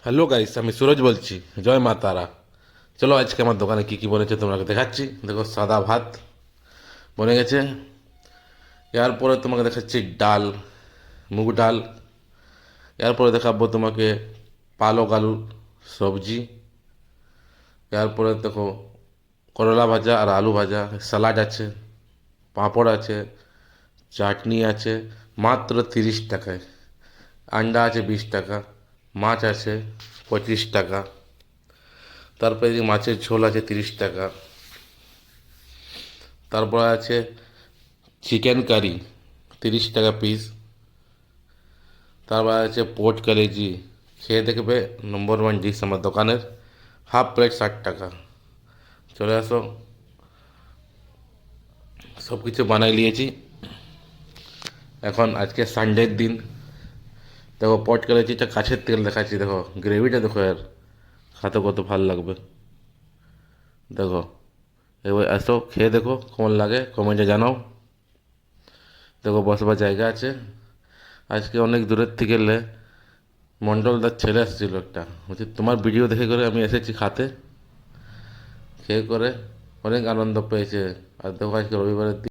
Hello guys, আমি সুরজ বলছি। জয় মা তারা। চলো আজকে আমার দোকানে কি কি বনেছে তোমাকে দেখাচ্ছি। দেখো, সাদা ভাত বনে গেছে। এরপরে তোমাকে দেখাচ্ছি ডাল, মুগ ডাল। এরপরে দেখাবো তোমাকে পালক আলুর সবজি। এরপরে দেখো করলা ভাজা আর আলু ভাজা, স্যালাড আছে, পাঁপড় আছে, চাটনি আছে, মাত্র 30 টাকায়। আন্ডা আছে 20 টাকা, মাছ আছে 25 টাকা। তারপরে এই যে মাছের ঝোল আছে 30 টাকা। তারপরে আছে চিকেন কারি, 30 টাকা পিস। তারপর আছে পোর্ট কালেজি, খেয়ে দেখবে নম্বর ওয়ান ডিশ আমার দোকানের। হাফ প্লেট 60 টাকা। চলে আসো, সব কিছু বানাই নিয়েছি। এখন আজকে সানডের দিন। দেখো পট কালেজিটা কাছের থেকে দেখাচ্ছি, দেখো গ্রেভিটা দেখো, আর খাতে কত ভালো লাগবে। দেখো, এবার আসো খেয়ে দেখো কেমন লাগে, কমেন্টে জানাও। দেখো বসবার জায়গা আছে। আজকে অনেক দূরের থেকে এলে মণ্ডলদার ছেলে এসেছিলো একটা, বলছি তোমার ভিডিও দেখে করে আমি এসেছি খাতে। খেয়ে করে অনেক আনন্দ পেয়েছে। আর দেখো আজকে রবিবারের দিন।